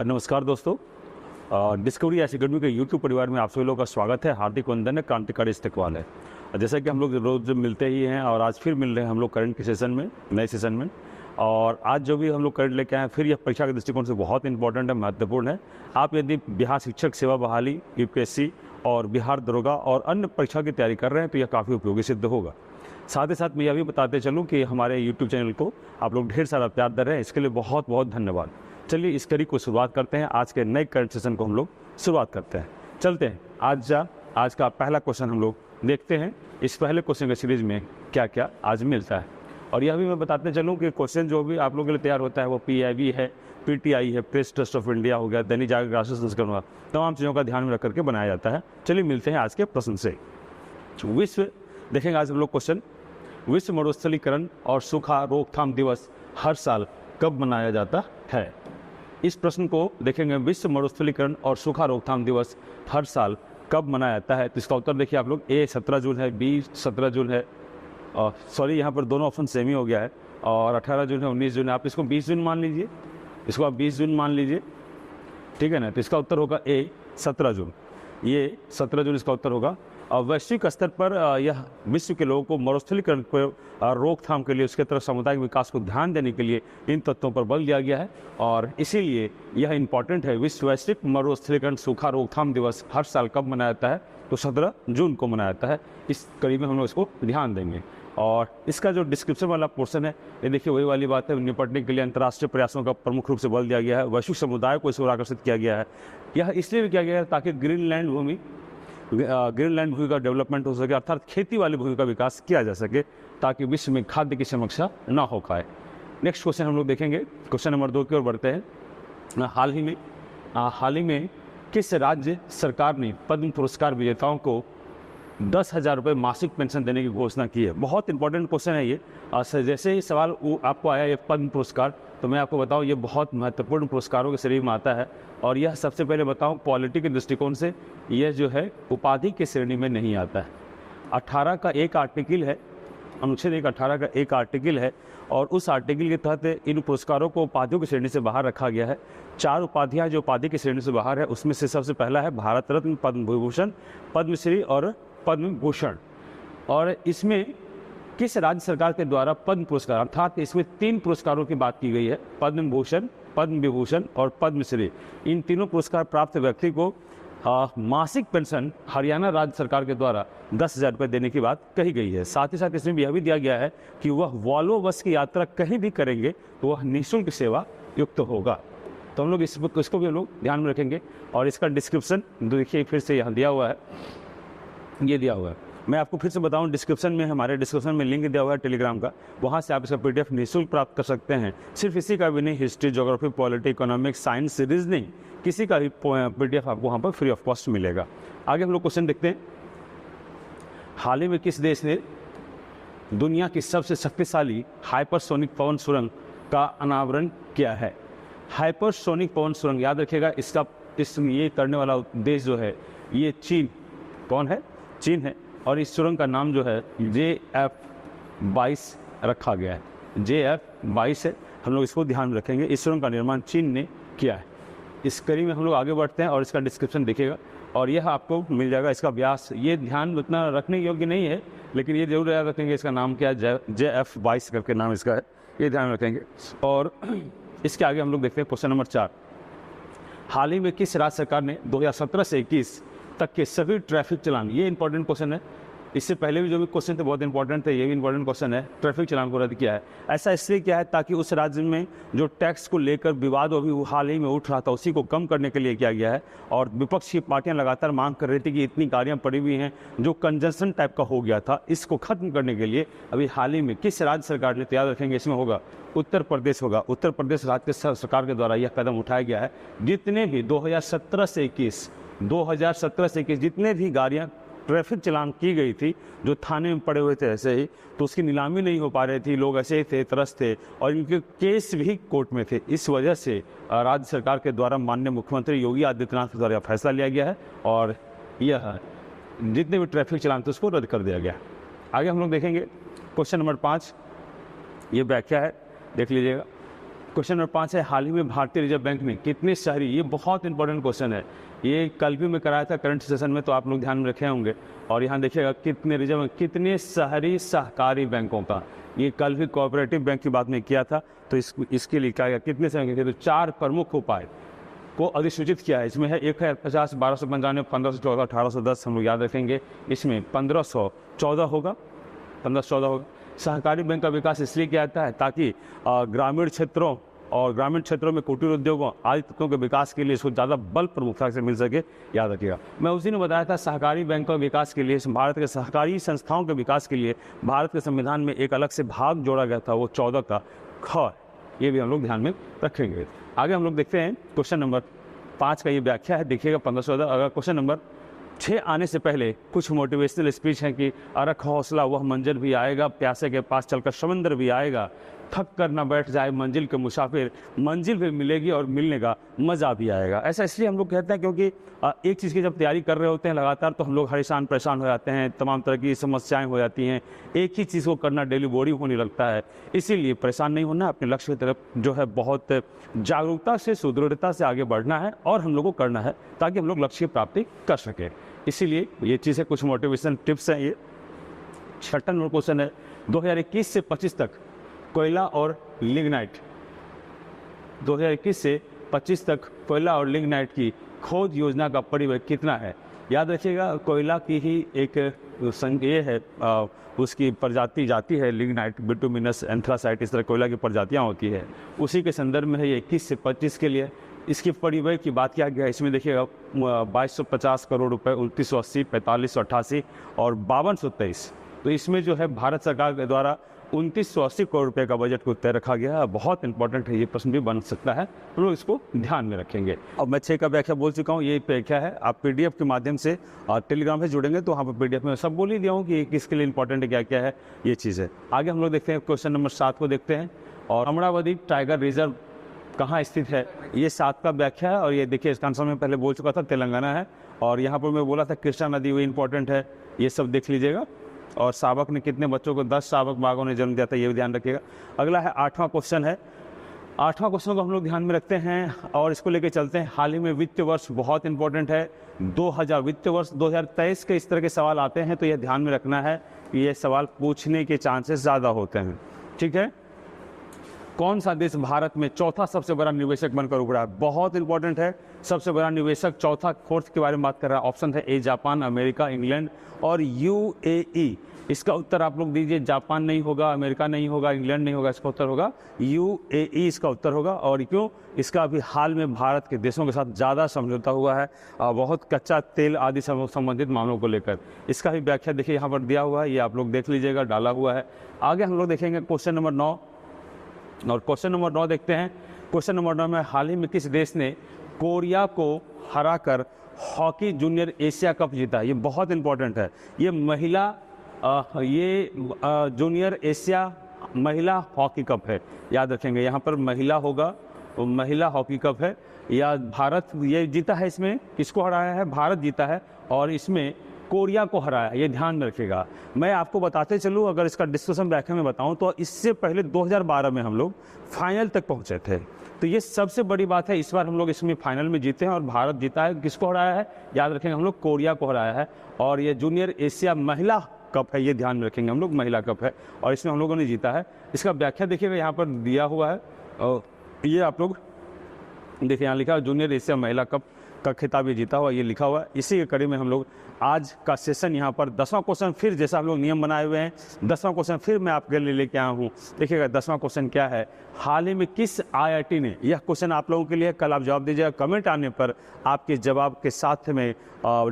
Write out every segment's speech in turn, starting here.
नमस्कार दोस्तों। Discovery academy के यूट्यूब परिवार में आप सभी लोगों का स्वागत है। हार्दिक वंदन है, क्रांतिकारी इस्तकबाल है। जैसा कि हम लोग रोज़ मिलते ही हैं और आज फिर मिल रहे हैं हम लोग करंट के सेशन में, नए सेशन में। और आज जो भी हम लोग करंट लेके आए हैं फिर यह परीक्षा के दृष्टिकोण से बहुत इंपॉर्टेंट है, महत्वपूर्ण है। आप यदि बिहार शिक्षक सेवा बहाली, यूपीएससी और बिहार दरोगा और अन्य परीक्षा की तैयारी कर रहे हैं तो यह काफ़ी उपयोगी सिद्ध होगा। साथ ही साथ मैं यह भी बताते चलूँ कि हमारे यूट्यूब चैनल को आप लोग ढेर सारा प्यार दे रहे हैं, इसके लिए बहुत बहुत धन्यवाद। चलिए इस कड़ी को शुरुआत करते हैं। आज के नए करंट सेशन को हम लोग शुरुआत करते हैं। चलते हैं आज का पहला क्वेश्चन हम लोग देखते हैं। इस पहले क्वेश्चन के सीरीज में क्या क्या आज मिलता है, और यह भी मैं बताते चलूँ कि क्वेश्चन जो भी आप लोगों के लिए तैयार होता है वो PIB है, PTI है, प्रेस ट्रस्ट ऑफ इंडिया हो गया, दैनिक जागरण, राष्ट्रीय संस्करण हुआ, तमाम चीज़ों का ध्यान में रख करके बनाया जाता है। चलिए मिलते हैं आज के प्रश्न से। विश्व देखेंगे आज हम लोग क्वेश्चन, विश्व मरुस्थलीकरण और सूखा रोकथाम दिवस हर साल कब मनाया जाता है। इस प्रश्न को देखेंगे, विश्व मरुस्थलीकरण और सूखा रोकथाम दिवस हर साल कब मनाया जाता है। तो इसका उत्तर देखिए आप लोग, A 17 जून है, B 17 जून है, सॉरी यहाँ पर दोनों ऑप्शन सेम ही हो गया है, और 18 जून है, 19 जून है। आप इसको 20 जून मान लीजिए, इसको आप 20 जून मान लीजिए, ठीक है ना। तो इसका उत्तर होगा A 17 जून, ये 17 जून इसका उत्तर होगा। और वैश्विक स्तर पर यह विश्व के लोगों को मरुस्थलीकरण पर रोकथाम के लिए, उसके तरफ सामुदायिक विकास को ध्यान देने के लिए इन तत्वों पर बल दिया गया है, और इसीलिए यह इम्पॉर्टेंट है। विश्व वैश्विक मरुस्थलीकरण सूखा रोकथाम दिवस हर साल कब मनाया जाता है, तो 17 जून को मनाया जाता है। इस कड़ी में हम लोग इसको ध्यान देंगे। और इसका जो डिस्क्रिप्शन वाला पोर्शन है, ये देखिए वही वाली बात है, निपटने के लिए अंतर्राष्ट्रीय प्रयासों का प्रमुख रूप से बल दिया गया है, वैश्विक समुदाय को इस ओर आकर्षित किया गया है। यह इसलिए भी किया गया है ताकि ग्रीनलैंड भूमि का डेवलपमेंट हो सके, अर्थात खेती वाली भूमि का विकास किया जा सके, ताकि विश्व में खाद्य की समस्या ना हो पाए। नेक्स्ट क्वेश्चन हम लोग देखेंगे, क्वेश्चन नंबर 2 की ओर बढ़ते हैं। हाल ही में किस राज्य सरकार ने पद्म पुरस्कार विजेताओं को 10,000 रुपये मासिक पेंशन देने की घोषणा की है। बहुत इंपॉर्टेंट क्वेश्चन है ये। जैसे ही सवाल आपको आया ये पद्म पुरस्कार, तो मैं आपको बताऊं ये बहुत महत्वपूर्ण पुरस्कारों के श्रेणी में आता है। और यह सबसे पहले बताऊं क्वालिटी के दृष्टिकोण से यह जो है उपाधि की श्रेणी में नहीं आता है। 18 का एक आर्टिकल है, अनुच्छेद 18 का एक आर्टिकल है, और उस आर्टिकल के तहत इन पुरस्कारों को उपाधियों की श्रेणी से बाहर रखा गया है। 4 उपाधियाँ जो उपाधि की श्रेणी से बाहर है, उसमें से सबसे पहला है भारत रत्न, पद्म विभूषण, पद्मश्री और पद्म भूषण। और इसमें किस राज्य सरकार के द्वारा पद्म पुरस्कार, अर्थात इसमें 3 पुरस्कारों की बात की गई है, पद्म भूषण, पद्म विभूषण और पद्मश्री। इन तीनों पुरस्कार प्राप्त व्यक्ति को मासिक पेंशन हरियाणा राज्य सरकार के द्वारा 10,000 रुपये देने की बात कही गई है। साथ ही साथ इसमें यह भी दिया गया है कि वह वॉल्वो बस की यात्रा कहीं भी करेंगे तो वह निःशुल्क सेवा युक्त होगा। तो हम लोग इसको भी हम लोग ध्यान में रखेंगे। और इसका डिस्क्रिप्शन देखिए फिर से यहाँ दिया हुआ है, ये दिया हुआ है। मैं आपको फिर से बताऊं, डिस्क्रिप्शन में, हमारे डिस्क्रिप्शन में लिंक दिया हुआ है टेलीग्राम का, वहाँ से आप इसका PDF निःशुल्क प्राप्त कर सकते हैं। सिर्फ इसी का भी नहीं, history, geography, polity, economics, science, reasoning, किसी का भी PDF आपको वहाँ पर फ्री ऑफ कॉस्ट मिलेगा। आगे हम लोग क्वेश्चन देखते हैं। हाल ही में किस देश ने दुनिया की सबसे शक्तिशाली हाइपरसोनिक पवन सुरंग का अनावरण किया है। हाइपरसोनिक पवन सुरंग याद रखिएगा, ये करने वाला देश जो है ये चीन, कौन है? चीन है। और इस सुरंग का नाम जो है JF-22 रखा गया है, JF-22 है। हम लोग इसको ध्यान में रखेंगे। इस सुरंग का निर्माण चीन ने किया है। इस कड़ी में हम लोग आगे बढ़ते हैं और इसका डिस्क्रिप्शन देखिएगा, और यह आपको मिल जाएगा। इसका व्यास ये ध्यान उतना रखने योग्य नहीं है, लेकिन ये जरूर याद रखेंगे इसका नाम क्या है, JF-22 करके नाम इसका है, ये ध्यान रखेंगे। और इसके आगे हम लोग देखते हैं क्वेश्चन नंबर 4। हाल ही में किस राज्य सरकार ने 2017 से 21 तक के सभी ट्रैफिक चालान, ये इंपॉर्टेंट क्वेश्चन है, इससे पहले भी जो भी क्वेश्चन थे बहुत इंपॉर्टेंट थे, ये भी इंपॉर्टेंट क्वेश्चन है, ट्रैफिक चालान को रद्द किया है। ऐसा इसलिए किया है ताकि उस राज्य में जो टैक्स को लेकर विवाद अभी हाल ही में उठ रहा था, उसी को कम करने के लिए किया गया है। और विपक्ष की पार्टियां लगातार मांग कर रही थी कि इतनी गाड़ियां पड़ी हुई हैं, जो कंजस्शन टाइप का हो गया था, इसको खत्म करने के लिए अभी हाल ही में किस राज्य सरकार ने, तो याद रखेंगे इसमें होगा उत्तर प्रदेश होगा। उत्तर प्रदेश राज्य सरकार के द्वारा यह कदम उठाया गया है। जितने भी 2017 से 21 जितने भी गाड़ियाँ ट्रैफिक चालान की गई थी, जो थाने में पड़े हुए थे ऐसे ही, तो उसकी नीलामी नहीं हो पा रही थी, लोग ऐसे ही थे, त्रस्त थे, और इनके केस भी कोर्ट में थे। इस वजह से राज्य सरकार के द्वारा माननीय मुख्यमंत्री योगी आदित्यनाथ के द्वारा फैसला लिया गया है, और यह जितने भी ट्रैफिक चालान थे उसको रद्द कर दिया गया। आगे हम लोग देखेंगे क्वेश्चन नंबर 5, ये व्याख्या है, देख लीजिएगा। क्वेश्चन नंबर 5 है, हाल ही में भारतीय रिजर्व बैंक ने कितने शहरी, ये बहुत इंपॉर्टेंट क्वेश्चन है, ये कल भी मैं कराया था करंट सेशन में, तो आप लोग ध्यान में रखे होंगे। और यहाँ देखिएगा कितने रिजर्व, कितने शहरी सहकारी बैंकों का, ये कल भी कोऑपरेटिव बैंक की बात में किया था, तो इसके लिए क्या कितने शहरी, तो 4 प्रमुख उपाय को अधिसूचित किया है। इसमें है 1050, 1295, 1514, 1810, हम लोग याद रखेंगे। इसमें 1514 होगा, 1514 होगा। सहकारी बैंक का विकास इसलिए किया जाता है ताकि ग्रामीण क्षेत्रों में कुटीर उद्योगों आदि तत्वों के विकास के लिए इसको ज़्यादा बल प्रमुखता से मिल सके, याद रखिएगा। मैं उसी ने बताया था सहकारी बैंकों के विकास के लिए, भारत के सहकारी संस्थाओं के विकास के लिए भारत के संविधान में एक अलग से भाग जोड़ा गया था, वो 14 का ख, ये भी हम लोग ध्यान में रखेंगे। आगे हम लोग देखते हैं क्वेश्चन नंबर 5 का ये व्याख्या है, देखिएगा 1514। अगर क्वेश्चन नंबर 6 आने से पहले कुछ मोटिवेशनल स्पीच है कि रख हौसला वह मंजिल भी आएगा, प्यासे के पास चलकर समंदर भी आएगा, थक कर ना बैठ जाए मंजिल के मुसाफिर, मंजिल भी मिलेगी और मिलने का मज़ा भी आएगा। ऐसा इसलिए हम लोग कहते हैं क्योंकि एक चीज़ की जब तैयारी कर रहे होते हैं लगातार, तो हम लोग परेशान हो जाते हैं, तमाम तरह की समस्याएं हो जाती हैं, एक ही चीज़ को करना डेली बोरिंग होने लगता है। इसीलिए परेशान नहीं होना, अपने लक्ष्य की तरफ जो है बहुत जागरूकता से, सुदृढ़ता से आगे बढ़ना है और हम लोग को करना है ताकि हम लोग लक्ष्य की प्राप्ति कर सकें। इसीलिए ये चीज़ है, कुछ मोटिवेशन टिप्स हैं। ये 6वां नंबर क्वेश्चन है, 2021 से 25 तक कोयला और लिग्नाइट, 2021 से 25 तक कोयला और लिग्नाइट की खोज योजना का परिव्यय कितना है। याद रखिएगा, कोयला की ही एक ये है, उसकी प्रजाति जाती है लिग्नाइट, बिटुमिनस, एंथ्रासाइट, इस तरह कोयला की प्रजातियाँ होती है, उसी के संदर्भ में है ये 21 से 25 के लिए। इसकी परिव्यय की बात किया गया है, इसमें देखिएगा 2250 करोड़ रुपए, 2980, 4588 और 5223। तो इसमें जो है भारत सरकार के द्वारा 2980 करोड़ रुपए का बजट को तय रखा गया है। बहुत इंपॉर्टेंट है, ये प्रश्न भी बन सकता है, हम लोग इसको ध्यान में रखेंगे। अब मैं 6 का व्याख्या बोल चुका हूँ, ये व्याख्या है, आप पीडीएफ के माध्यम से टेलीग्राम से जुड़ेंगे तो वहाँ पर पीडीएफ में सब बोल ही दिया हूँ कि किसके लिए इंपॉर्टेंट है, क्या क्या है, ये चीज़ है। आगे हम लोग देखते हैं क्वेश्चन नंबर 7 को देखते हैं, और अमरावती टाइगर रिजर्व कहाँ स्थित है, ये 7 का व्याख्या है। और ये देखिए, इसका आंसर मैं पहले बोल चुका था, तेलंगाना है। और यहाँ पर मैं बोला था कृष्णा नदी, वो इंपॉर्टेंट है, ये सब देख लीजिएगा। और शावक ने कितने बच्चों को, 10 शावक बाघों ने जन्म दिया था, ये भी ध्यान रखिएगा। अगला है 8वां क्वेश्चन है, 8वां क्वेश्चन को हम लोग ध्यान में रखते हैं और इसको लेके चलते हैं। हाल ही में वित्तीय वर्ष बहुत इंपॉर्टेंट है, 2000 वित्तीय वर्ष 2023 के इस तरह के सवाल आते हैं, तो यह ध्यान में रखना है कि ये सवाल पूछने के चांसेस ज़्यादा होते हैं। ठीक है, कौन सा देश भारत में चौथा सबसे बड़ा निवेशक बनकर उभरा है, बहुत इंपॉर्टेंट है। सबसे बड़ा निवेशक चौथा, फोर्थ के बारे में बात कर रहा है। ऑप्शन है ए जापान, अमेरिका, इंग्लैंड और यूएई। इसका उत्तर आप लोग दीजिए, जापान नहीं होगा, अमेरिका नहीं होगा, इंग्लैंड नहीं होगा, इसका उत्तर होगा यूएई, इसका उत्तर होगा। और क्यों, इसका अभी हाल में भारत के देशों के साथ ज़्यादा समझौता हुआ है, बहुत कच्चा तेल आदि संबंधित मामलों को लेकर। इसका भी व्याख्या देखिए यहाँ पर दिया हुआ है, ये आप लोग देख लीजिएगा, डाला हुआ है। आगे हम लोग देखेंगे क्वेश्चन नंबर 9, और क्वेश्चन नंबर 9 देखते हैं। क्वेश्चन नंबर 9 में हाल ही में किस देश ने कोरिया को हराकर हॉकी जूनियर एशिया कप जीता, ये बहुत इंपॉर्टेंट है। ये महिला जूनियर एशिया महिला हॉकी कप है, याद रखेंगे, यहाँ पर महिला होगा, महिला हॉकी कप है। या भारत ये जीता है, इसमें किसको हराया है, भारत जीता है, और इसमें कोरिया को हराया, ये ध्यान में रखिएगा। मैं आपको बताते चलूँ, अगर इसका डिस्कशन व्याख्या में बताऊँ तो इससे पहले 2012 में हम लोग फाइनल तक पहुँचे थे, तो ये सबसे बड़ी बात है। इस बार हम लोग इसमें फाइनल में जीते हैं और भारत जीता है। किसको हराया है, याद रखेंगे, हम लोग कोरिया को हराया है। और ये जूनियर एशिया महिला कप है, ये ध्यान में रखेंगे, हम लोग महिला कप है और इसमें हम लोगों ने जीता है। इसका व्याख्या देखिएगा, यहाँ पर दिया हुआ है, और ये आप लोग देखिए, यहाँ लिखा है जूनियर एशिया महिला कप का खिताब ये जीता हुआ, ये लिखा हुआ है। इसी के कड़ी में हम लोग आज का सेशन यहाँ पर 10वां क्वेश्चन, फिर जैसा हम लोग नियम बनाए हुए हैं, 10वां क्वेश्चन फिर मैं आपके लिए लेके आया हूँ। देखिएगा 10वां क्वेश्चन क्या है, हाल ही में किस आईआईटी ने, यह क्वेश्चन आप लोगों के लिए, कल आप जवाब दीजिएगा, कमेंट आने पर आपके जवाब के साथ में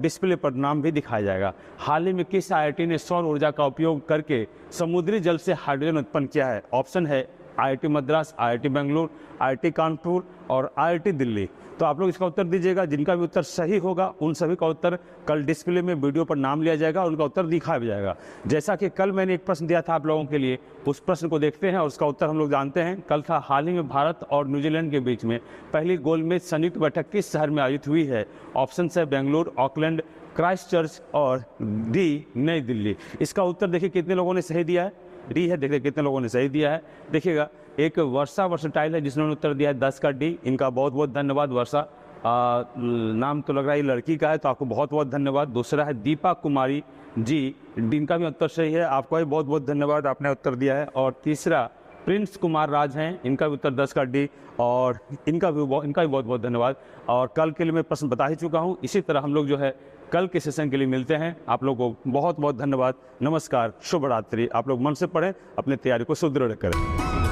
डिस्प्ले पर नाम भी दिखाया जाएगा। हाल ही में किस आईआईटी ने सौर ऊर्जा का उपयोग करके समुद्री जल से हाइड्रोजन उत्पन्न किया है। ऑप्शन है IIT Madras, IIT Bengaluru, IIT Kanpur और आईआईटी दिल्ली। तो आप लोग इसका उत्तर दीजिएगा, जिनका भी उत्तर सही होगा उन सभी का उत्तर कल डिस्प्ले में वीडियो पर नाम लिया जाएगा और उनका उत्तर दिखाया भी जाएगा। जैसा कि कल मैंने एक प्रश्न दिया था आप लोगों के लिए, उस प्रश्न को देखते हैं और उसका उत्तर हम लोग जानते हैं। कल था, हाल ही में भारत और न्यूजीलैंड के बीच में पहली गोलमेज संयुक्त बैठक किस शहर में आयोजित हुई है। ऑप्शन है बेंगलुरु, ऑकलैंड, क्राइस्ट चर्च और डी नई दिल्ली। इसका उत्तर देखिए कितने लोगों ने सही दिया है, डी है। देखिए कितने लोगों ने सही दिया है। देखिएगा एक वर्षा वर्सटाइल है जिन्होंने उत्तर दिया है 10 का डी। इनका बहुत बहुत धन्यवाद। वर्षा नाम तो लग रहा है ये लड़की का है, तो आपको बहुत बहुत धन्यवाद। दूसरा है दीपा कुमारी जी, इनका भी उत्तर सही है, आपको भी बहुत बहुत धन्यवाद, आपने उत्तर दिया है। और तीसरा प्रिंस कुमार राज हैं, इनका भी उत्तर 10 का डी, और इनका भी बहुत बहुत धन्यवाद। और कल के लिए मैं प्रश्न बता ही चुका हूँ। इसी तरह हम लोग जो है कल के सेशन के लिए मिलते हैं। आप लोगों को बहुत बहुत धन्यवाद। नमस्कार, शुभ रात्रि। आप लोग मन से पढ़ें, अपनी तैयारी को सुदृढ़ करें।